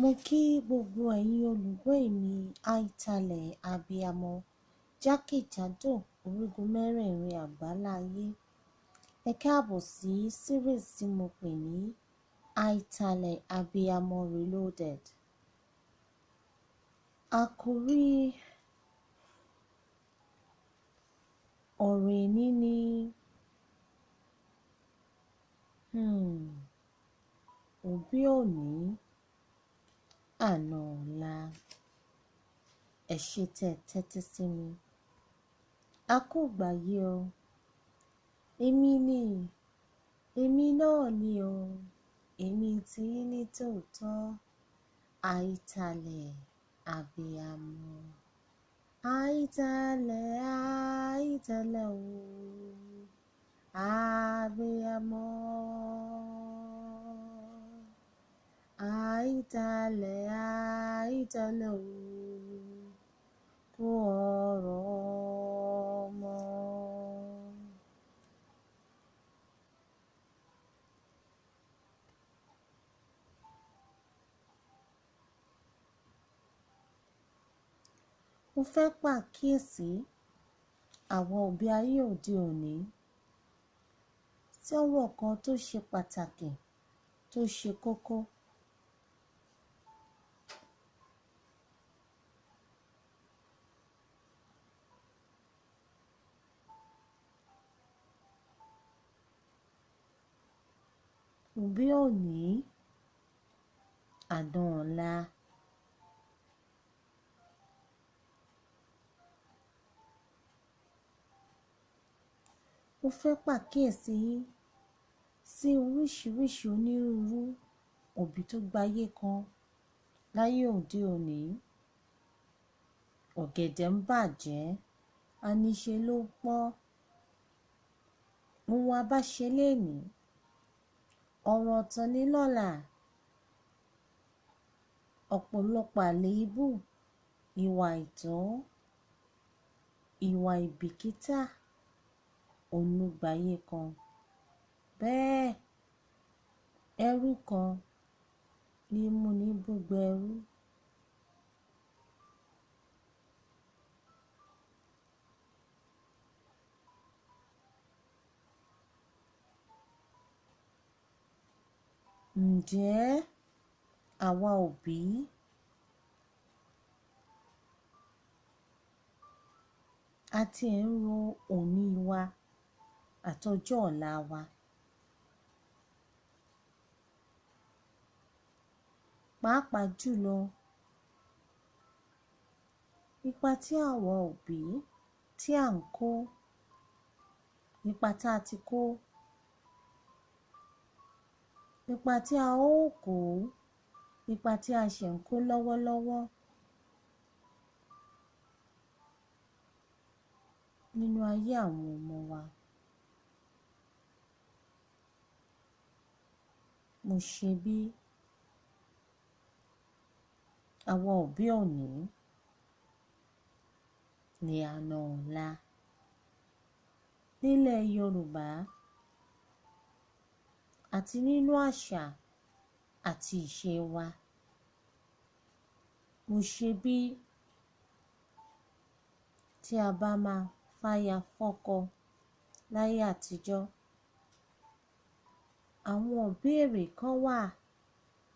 Mo kí gbogbo ẹ̀yin olùgbọ́ èmi àìtalẹ̀ abiyamọ jákèjádò orígun mẹ́rẹ̀ẹ̀rin àgbáláyé. Ẹ káàbọ̀ sí series tí mo pè ní àìtalẹ̀ abiyamọ reloaded. Àkòrí ọ̀rọ̀ èní ni òbí òní àná ọ̀la. Ẹ ṣé tẹ́ tẹ́tí sí mi. A kú ìgbàyé o. Èmi náà ni o. Èmi tí yín ní tòótọ́. Àìtalẹ̀ abiyamọ. Àìtalẹ̀ o. Abiyamọ. Àìtalẹ̀ o. Kú ọ̀rọ̀ ọmọ. Mo fẹ́ pàkíyèsí àwọn òbí ayé òde òní sí ọ̀rọ̀ kan tó ṣe pàtàkì, tó ṣe kókó. Òbí òní àná ọ̀la. Mo fẹ́ pàkíyèsí sí oríṣiríṣi onírúurú òbí tó gbayé kan láyé òde òní. Ọ̀gẹ̀dẹ̀ ń bàjẹ́, a ní ṣe ló pọ́n. Ohun a bá ṣe lénìí, ọ̀rọ̀ ọ̀tọ̀ ní lọ́la. Ọ̀pọ̀lọpọ̀ àléébù, ìwà àìtọ́, ìwà ìbìkítà, òun ló gbayé kan. Bẹ́ẹ̀, ẹrú kan ní mú ní búgbé ẹrú. Ǹjẹ́ àwa òbí a ti ń ro òní wa àtọjọ́ ọ̀la wa? Pàápàá jùlọ ipa tí àwọn òbí tí à ń kó, ipa tá a ti kó, ipa tí a ó kó, ipa tí a ṣì ń kó lọ́wọ́lọ́wọ́ nínú ayé àwọn ọmọ wa. Mo ṣe bí àwọn òbí òní ní àná ọ̀la. Nílẹ̀ Yorùbá àti nínú àṣà àti ìṣe wa. Mo ṣe bí tí a bá máa fáya fọ́kọ láyé àtijọ́. Àwọn ìbéèrè kan wà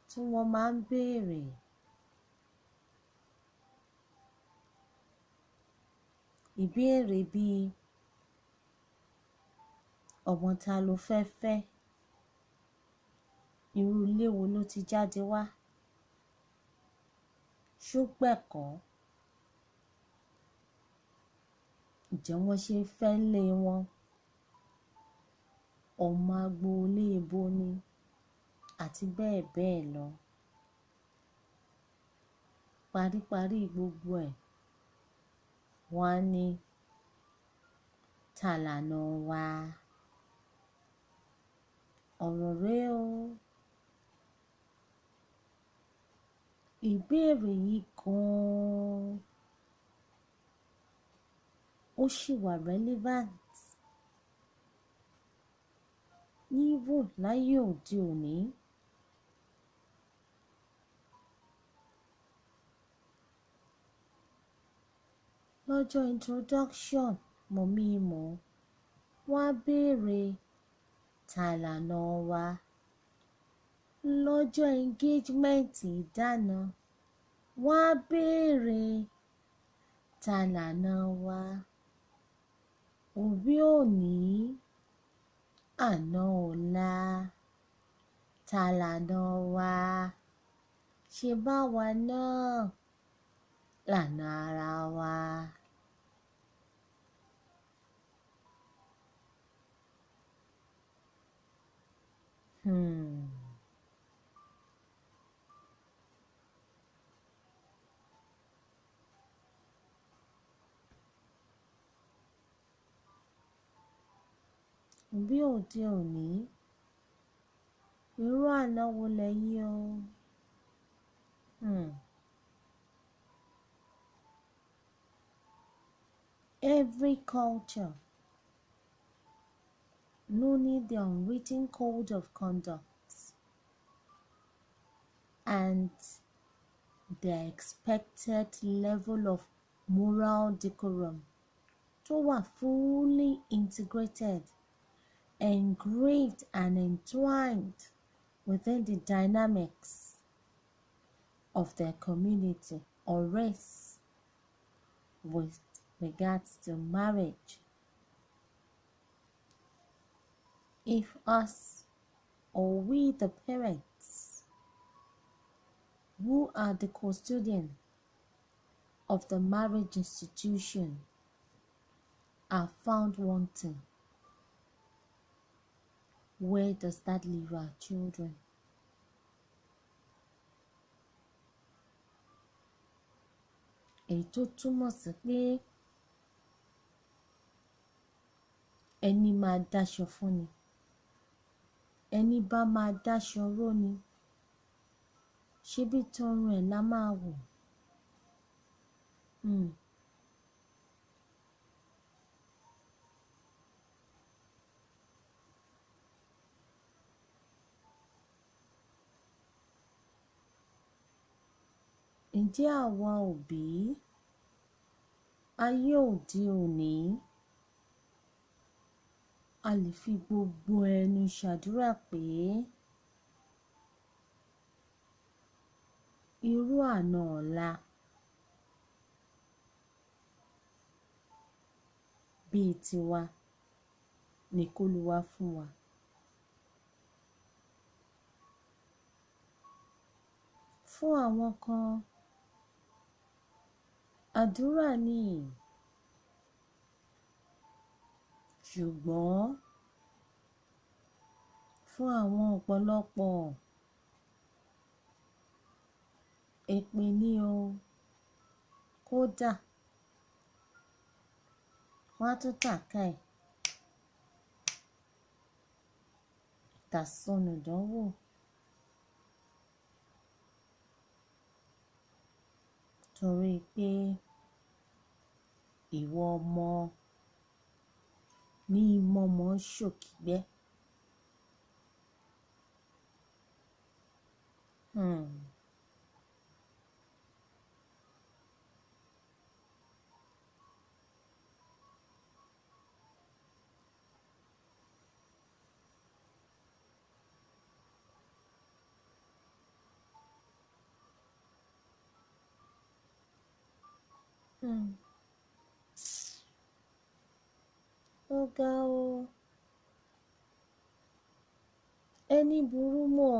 tí wọ́n máa ń béèrè. Ìbéèrè bí ọmọ ta ló fẹ́ fẹ́? Irú ilé wo ló ti jáde wá? Ṣó gbẹ̀kọ́? Ǹjẹ́ wọ́n ṣe ń fẹ́ ńlé wọn? Ọmọ agboolé ibo ni? Àti bẹ́ẹ̀ bẹ́ẹ̀ lọ. Paríparí gbogbo ẹ̀, wọ́n á ní ta làna wa? Ọ̀rọ̀ rèé o. Ìbéèrè yìí gan-an ó ṣì wà relevant even láyé òde òní. lọ́jọ́ introduction mọ̀ mí mọ̀ wọ́n á béèrè ta làna wa. Lọ́jọ́ engagement ìdána wọ́n á béèrè ta làna wa. Òbí òní àná ọ̀la ta làna wa. Ṣé báwa náà làna ara wa. Òbí òde òní irú àná wo lẹ́yìn o. Every culture knowing the unwritten code of conduct and the expected level of moral decorum tó wà fully integrated, engraved and entwined within the dynamics of their community or race with regards to marriage. If us or we the parents who are the custodian of the marriage institution are found wanting, where does that leave our children? Èyí tó túmọ̀ sí pé ẹni máa dáṣọ fún ni, ẹni bá máa dáṣọ ró ni, ṣebí tọrùn ẹ̀ la máa wò. Ǹjẹ́ àwa òbí ayé òde òní a lè fi gbogbo ẹnu ṣàdúrà pé irú àna ọ̀la bíi tiwa ni k'Olúwa fún wa. Fún àwọn kan àdúrà ni, ṣùgbọ́n fún àwọn ọ̀pọ̀lọpọ̀ èpè ni o. Kódà wọ́n á tún tàka ẹ̀ tàsọnù dánwò. Torí pé ìwọ ọmọ ní mọ́mọ́ ṣòkígbẹ́. Ó ga o. Ẹni burú mọ̀,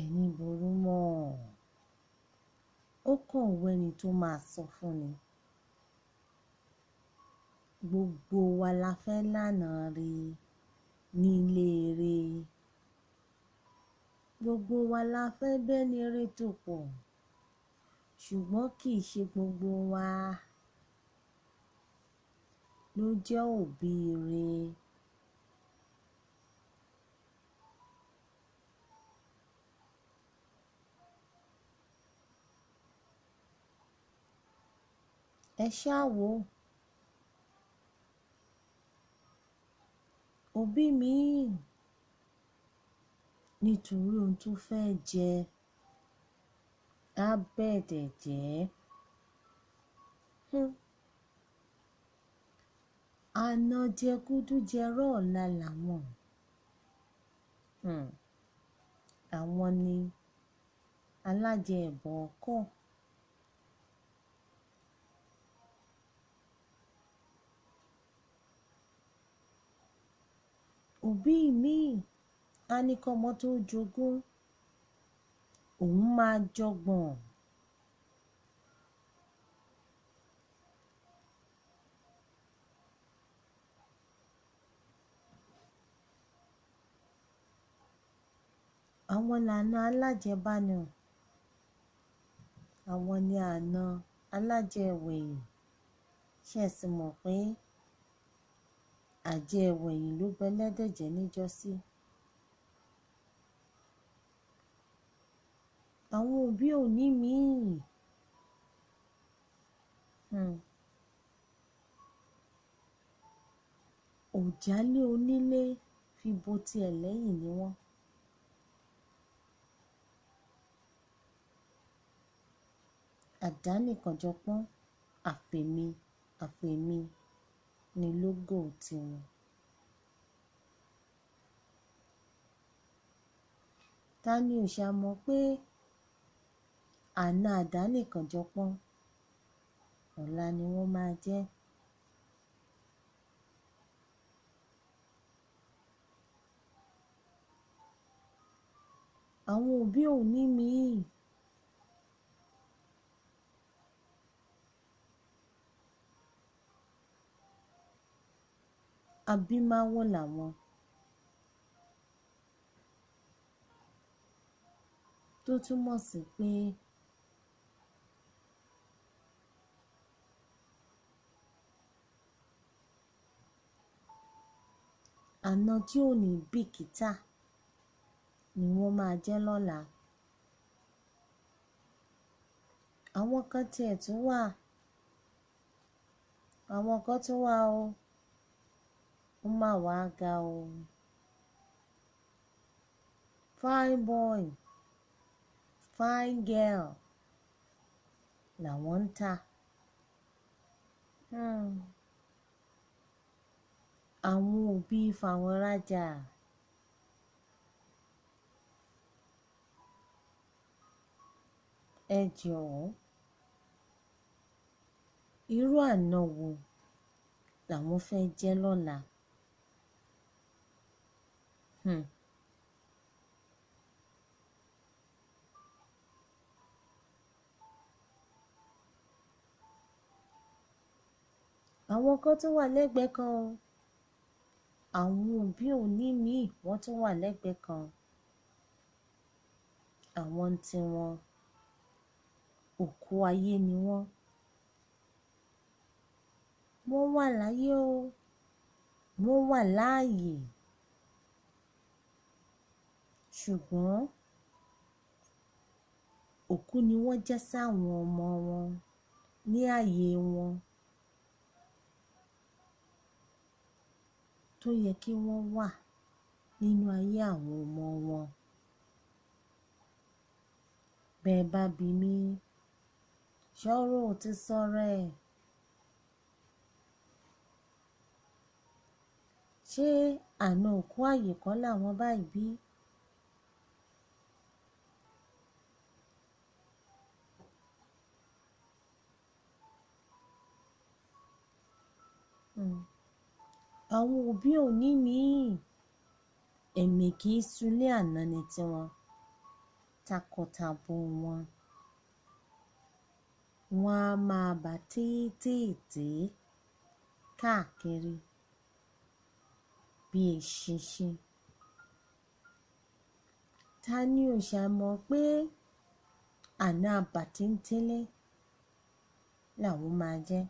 ẹni burú mọ̀. Ó kàn wẹ́ni tó máa sọ fún ni. Gbogbo wa la fẹ́ lànà re nílé re. Gbogbo wa la fẹ́ bẹ́ni re tò pọ̀. Ṣùgbọ́n kì í ṣe gbogbo wa ló jẹ́ òbí re. Ẹ ṣáà wò ó. Òbí mi nítorí ohun tó fẹ́ jẹ á bẹ̀dẹ̀ jẹ́. àna jẹgúdújẹrá ọ̀la làwọn. Àwọn ni alájẹ ẹ̀bọ̀ ọkọ̀. Òbí míì á ní kọ́mọ tó jogún òun máa jọgbọ̀n. Àwọn làna alájẹbánu. Àwọn ni àna alájẹwẹ̀yìn. Ṣé ẹ sì mọ̀ pé àjẹwẹ̀yìn ló bẹlẹ́dẹ̀ jẹ́ níjọ́sí? Àwọn òbí òní míì òjálé onílé fi bo tiẹ̀ lẹ́yìn ni wọ́n. Àdánìkànjọpọ́n, àfèmi ni lógò tiwọn. Ta ni ò ṣá mọ̀ pé àna àdánìkànjọpọ́n ọ̀la ni wọ́n máa jẹ́? Àwọn òbí òní míì abímáwọ̀ làwọn. Tó túmọ̀ sí pé àna tí ò ní bìkítà ni wọ́n máa jẹ́ lọ́la. Àwọn kan tiẹ̀ tún wà. Àwọn kan tún wà o. Ó mà wá ga o. Fine boy, fine girl làwọn ń tà. Àwọn òbí fàwọn rajà. Ẹ jọ̀ọ́, irú àna wo làwọn fẹ́ jẹ́ lọ́la? Àwọn kan tún wà lẹ́gbẹ̀ẹ́ kan o. Àwọn òbí òní míì wọ́n tún wà lẹ́gbẹ̀ẹ́ kan. Àwọn tiwọn òkú ayé ni wọ́n. Wọ́n wà láyé o. Wọ́n wà láàyè. Ṣùgbọ́n òkú ni wọ́n jẹ́ sáwọn ọmọ wọn ní ààyè wọn tó yẹ kí wọ́n wà nínú ayé àwọn ọmọ wọn. Bẹ́ẹ̀ bá bi mí, ṣọ́rọ̀ ò ti sọ̀rọ̀ ẹ̀? Ṣé àna òkú ààyè kọ́ làwọn báyìí bí? Àwọn òbí òní míì ẹ̀mí kì í sulé àná ni tiwọn. Takọtabo wọn. Wọ́n á máa bà téètéèté káàkiri bí eṣinṣin. Ta ni ò ṣá mọ̀ pé àna àbàtíntélé làwọn máa jẹ́?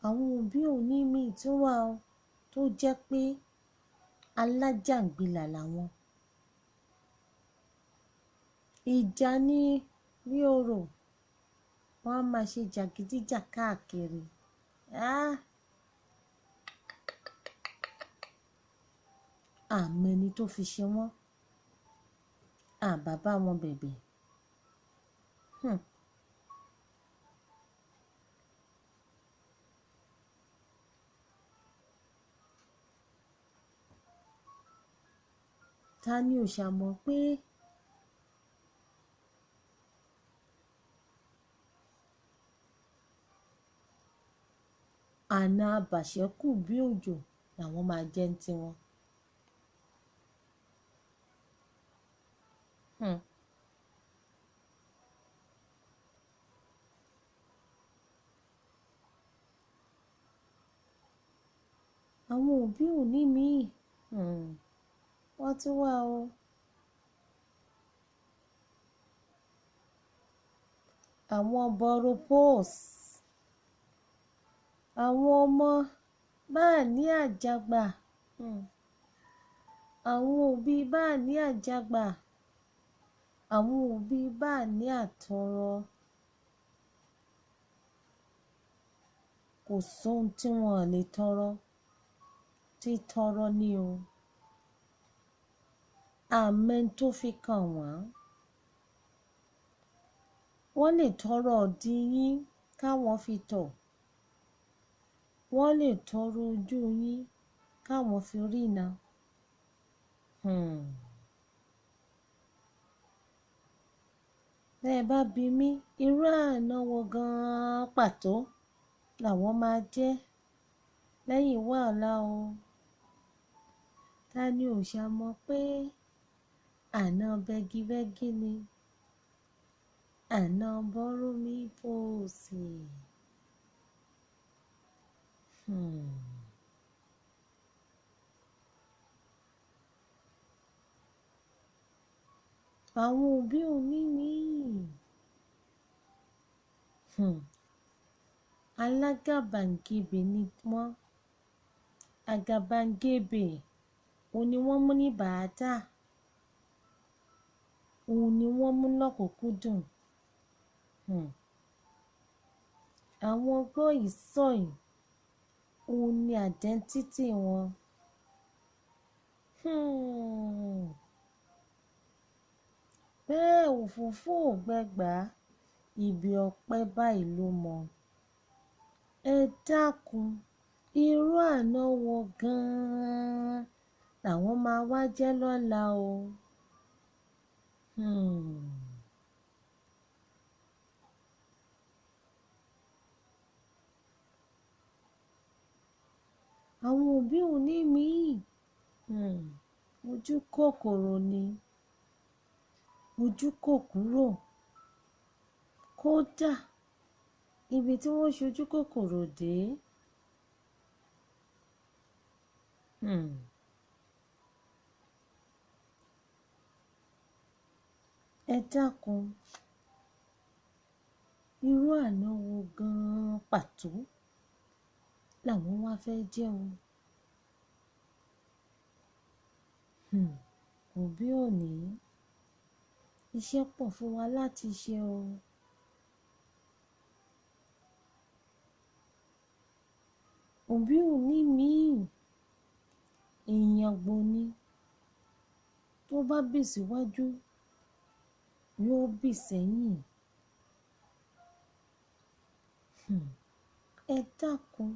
Àwọn òbí òní míì tún wà o tó jẹ́ pé alájàngbìlà làwọn. Ìjà ní rí orò. Wọ́n á máa ṣe jàgídíjà káàkiri. àmọ́ ẹni tó fi ṣe wọ́n, bàbá wọn bẹ̀bẹ̀. Ta ni ò ṣàmọ̀ pé àna abàṣẹ́kù bí òjò làwọn máa jẹ́ ń tiwọn. Àwọn òbí òní míì wọ́n tún wà o. Àwọn boropos, àwọn ọmọ Báàní Àjàgbà, àwọn òbí Báàní Àjàgbà, àwọn òbí Báàní Àtọrọ. Kò sóhun tí wọn ò lè tọrọ, títọrọ ni o. Àmọ́ ẹni tó fi kàn wọ́n. Wọ́n lè tọrọ ìdí yín káwọn fi tọ̀. Wọ́n lè tọrọ ojú yín káwọn fi rína. Bẹ́ẹ̀ bá bi mí, irú àna wo gan-an pàtó làwọn máa jẹ́ lẹ́yìn wàhálà o. Ta ni ò ṣàmọ̀ pé àna bẹ́gibẹ́gi ni, àna bọ́rọ́mì pòsì. Àwọn òbí òní míì alágàbàǹgebè ni wọ́n. Àgàbàǹgebè òun ni wọ́n mú ní bàátà, òun ni wọ́n mú lọ́kùnkúndùn. Àwọn gbọ́ ìsọ̀yìn òun ni identity wọn. Bẹ́ẹ̀ òfófó ò gbẹgbàá, ibi ọpẹ́ báyìí ló mọ. Ẹ dákun, irú àna wo gan-an làwọn máa wá jẹ́ lọ́la o. Àwọn òbí òní míì ojú kòkòrò ni, ojú kòkúrò. Kódà ibi tí wọ́n ṣojú kòkòrò dé. Ẹ dákun, irú àna wo gan-an pàtó làwọn wá fẹ́ jẹ́ o. Òbí òní, iṣẹ́ pọ̀ fún wa láti ṣe o. Òbí òní míì ìyàngbò ni, tó bá bì síwájú yóò bì sẹ́yìn. Ẹ dákun,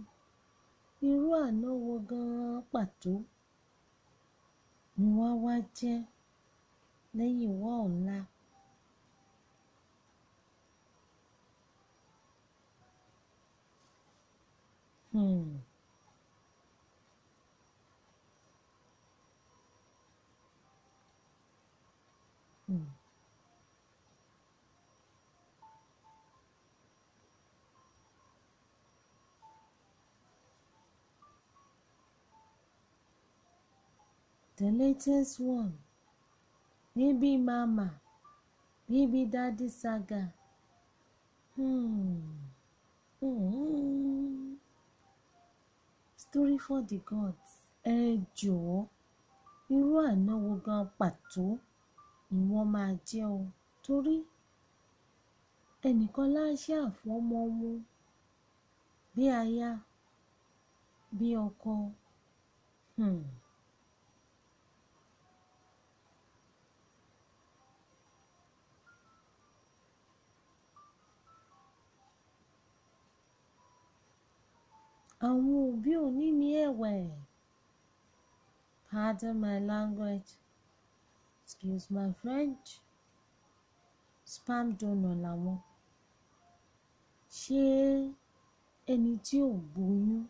irú àna wo gan-an pàtó ni wọ́n wá jẹ́ lẹ́yìn wá ọ̀la. The latest one, Baby Mama, Baby Daddy saga. Story for the gods. Ẹ jọ̀ọ́, irú àna wo gan pàtó ni wọ́n máa jẹ́ o. Torí ẹnìkan láṣẹ àfọ́mọ́ wọn, bí aya, bí ọkọ. Àwọn òbí òní mi ẹ̀wẹ̀, pardon my language, excuse my French, sperm donor làwọn. Ṣé ẹni tí ò gbóyún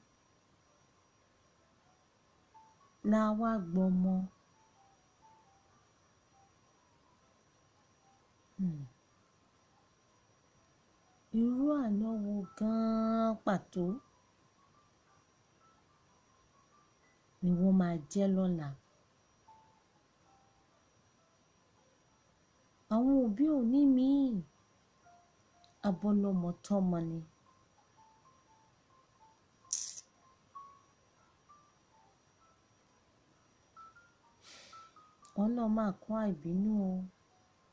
la wá gbọ́mọ? Irú àná wo gan-an pàtó ni wọ́n máa jẹ́ lọ́la? Àwọn òbí òní míì abọ́lọ́mọ tọ́mọ ni. Ọlọ́run máa kó àìbínú o,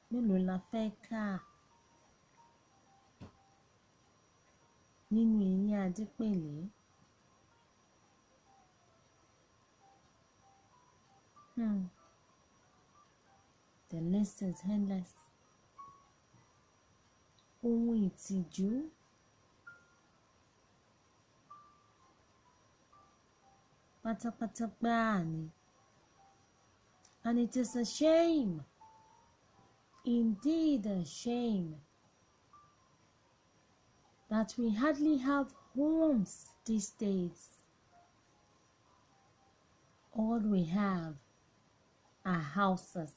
mélòó la fẹ́ kà nínú eyín Adépèlé? The list is endless. Ohun ìtìjú, pátápátá gbáà ni. And it is a shame, indeed a shame, that we hardly have homes these days. All we have are houses,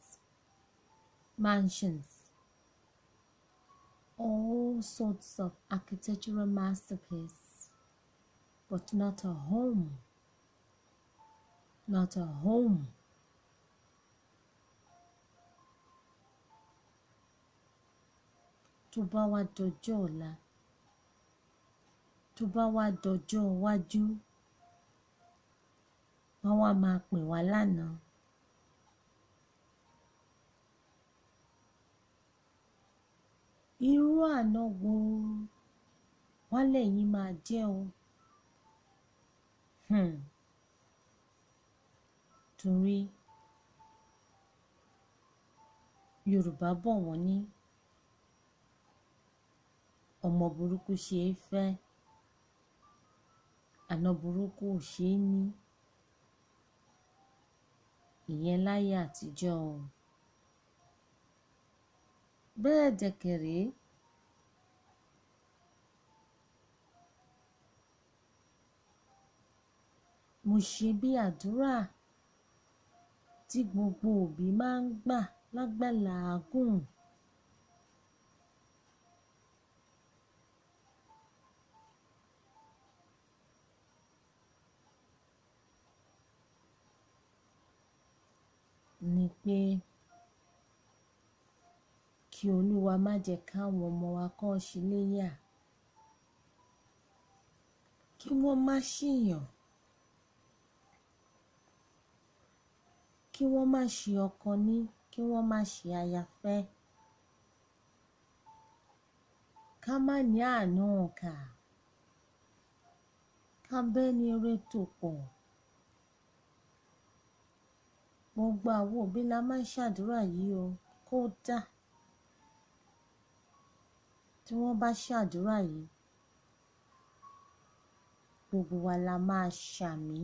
mansions, all sorts of architectural masterpieces, but not a home. Not a home. Tó bá wá dọjọ́ ọ̀la, tó bá wá dọjọ́ iwájú, wọ́n wá máa pè wá lánàá. Irú àná wo wọ́n lẹ́yìn máa jẹ́ o? Torí Yorùbá bọ̀ wọ́n ní ọmọ burúkú ṣe é fẹ́, àná burúkú ò ṣe é ní. Ìyẹn láyé àtijọ́ o. Bẹ́ẹ̀ dẹ̀kẹ̀rẹ́, mo ṣe bí àdúrà tí gbogbo òbí máa ń gbà lágbàlá àgùn. Ni pé kí Olúwa má jẹ́ káwọn ọmọ wa kọ́ ṣíléyà, kí wọ́n má ṣìyàn, kí wọ́n má ṣì ọkọ ní, kí wọ́n má ṣì aya fẹ́. Ká má ní àánú ọ̀kà, ká bẹ́ni eré tò pọ̀. Gbogbo àwọn òbí la máa ń ṣàdúrà yìí o, kódà tí wọ́n bá ṣàdúrà yìí, gbogbo wa la máa ṣàmì,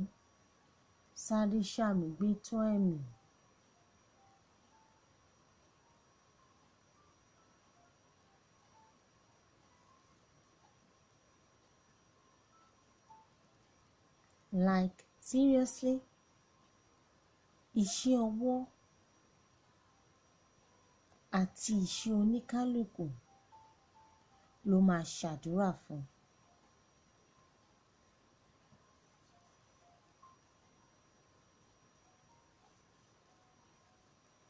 sáré ṣàmì gbé tó ẹ̀mí. Like seriously, iṣẹ́ ọwọ́ àti iṣẹ́ oníkálùkù ló máa ṣàdúrà fún.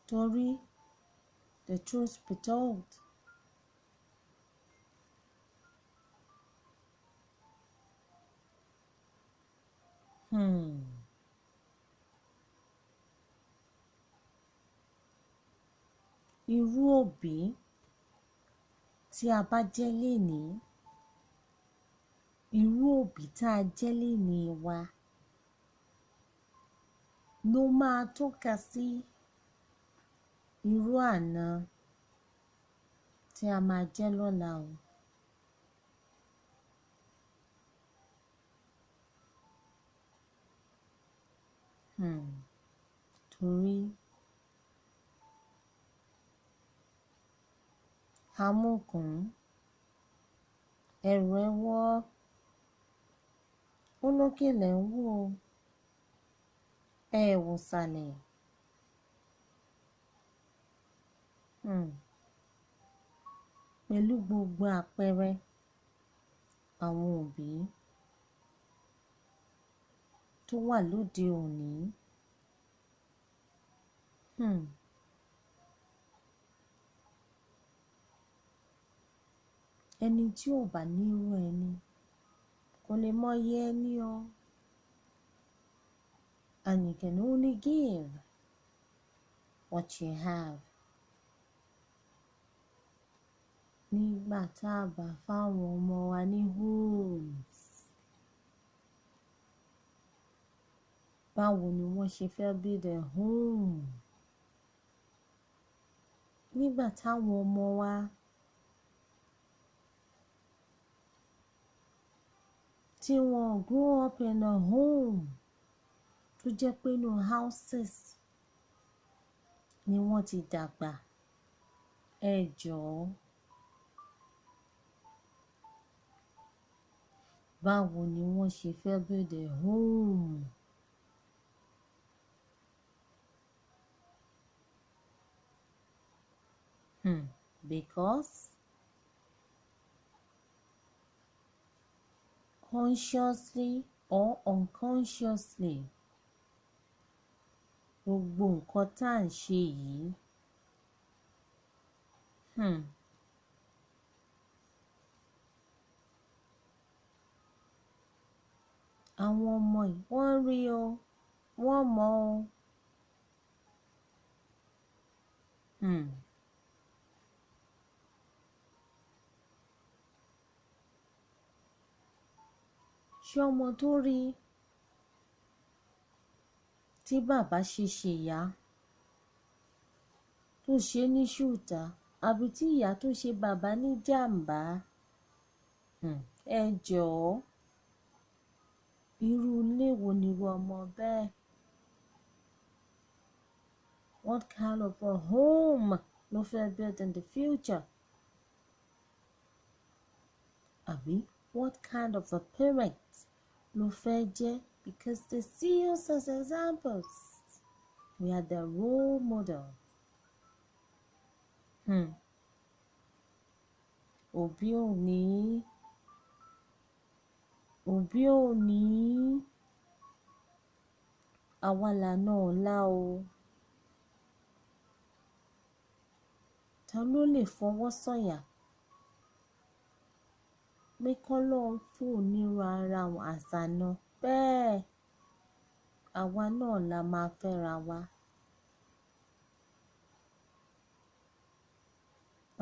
Torí the truth be told, irú òbí tí a bá jẹ́ lénìí, irú òbí tá a jẹ́ lénìí wa ló máa tọ́ka sí irú àna tí a máa jẹ́ lọ́la o. Torí amúkùn ẹrù ẹ wọ́ ó lókè lẹ̀ ń wò ẹ wò sàlẹ̀. Pẹ̀lú gbogbo àpẹẹrẹ àwọn òbí tó wà lóde òní, ẹni tí ò bá nírú ẹni kò lè mọyì ẹni o. And you can only give what you have. Nígbà tá a bá fáwọn ọmọ wa ní homes, báwo ni wọ́n ṣe fẹ́ build a home? Nígbà táwọn ọmọ wa tí wọ́n grow up in a home tó jẹ́ pé inú houses ni wọ́n ti dàgbà, ẹ jọ̀ọ́ báwo ni wọ́n ṣe fẹ́ build a home? Because consciously or unconsciously gbogbo nǹkan tá à ń ṣe yìí àwọn ọmọ yìí wọ́n rí o, wọ́n mọ̀ o. Ṣé ọmọ tó rí tí bàbá ṣe ṣèyá tó ṣe ní ṣùtá àbí tí ìyá tó ṣe bàbá ní jàǹbá, ẹ jọ̀ọ́ irú ilé wo ni irú ọmọ bẹ́ẹ̀? What kind of a home ló fẹ́ build in the future? Àbí what kind of a parent ló fẹ́ jẹ́? Because they see us as examples. We are the role models. Òbí ò ní àwa làna ọ̀la o. Ta ló lè fọwọ́ sọ̀yà pé k'Ọlọ́run fún onírú ara wọn àṣàna bẹ́ẹ̀ àwa náà la máa fẹ́ra wa.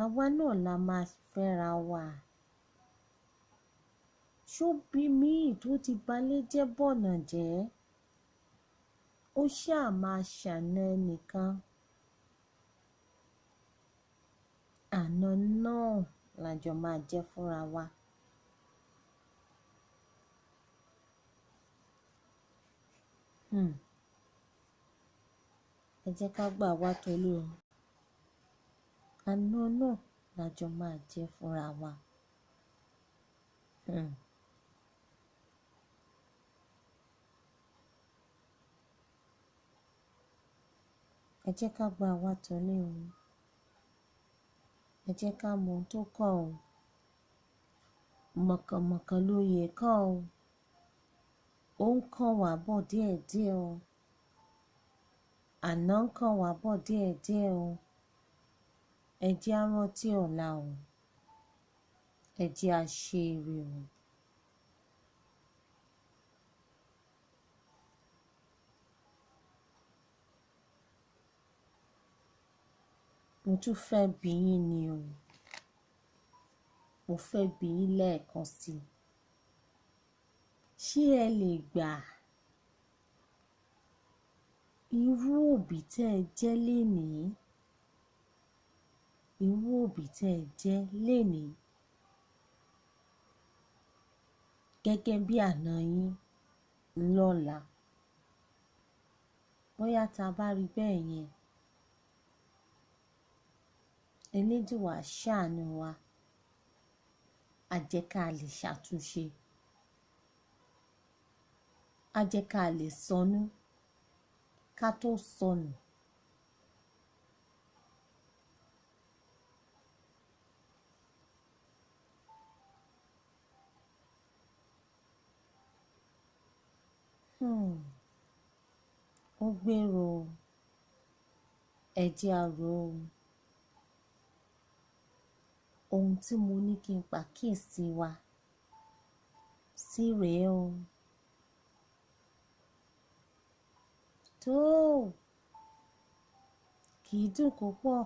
Àwa náà la máa fẹ́ra wa. Ṣóbí míì tó ti balé jẹ́ bọ̀nà jẹ́, ó ṣáà máa ṣàna ẹnìkan. Àna náà la jọ máa jẹ́ fúnra wa. Ẹ jẹ́ ká gbà wá tọ́lé o. Àna náà la jọ máa jẹ́ fúnra wa. Ẹ jẹ́ ká gbà wá tọ́lé o. Ẹ jẹ́ ká mọ ohun tó kàn o. Mọ̀kànmọ̀kàn lóye kàn o. Ó ń kàn wá bọ̀ díẹ̀díẹ̀ o. Àná ń kàn wá bọ̀ díẹ̀díẹ̀ o. Ẹ jẹ́ á rántí ọ̀la o. Ẹ jẹ́ á ṣe ire o. Mo tún fẹ́ bi yín ni o. Mo fẹ́ bi yín lẹ́ẹ̀kan sí i. Ṣé ẹ lè gbà irú òbí tẹ́ ẹ jẹ́ lénìí? Irú òbí tẹ́ ẹ jẹ́ lénìí gẹ́gẹ́ bí àna yín lọ́la. Bóyá tá a bá rí bẹ́ẹ̀ yẹn, Elédùà á ṣàánú wa, á jẹ́ ká lè ṣàtúnṣe, á jẹ́ ká lè sọnú ká tó sọnù. Ó gbèrò ẹ jẹ́ á rò ó. Ohun tí mo ní kí n pàkíyèsí wa sí rèé o. Tóò, kì í dùn kó pọ̀.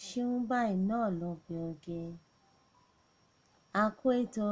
Ṣeun báyìí náà lọbẹ̀ oge. A kú ètò.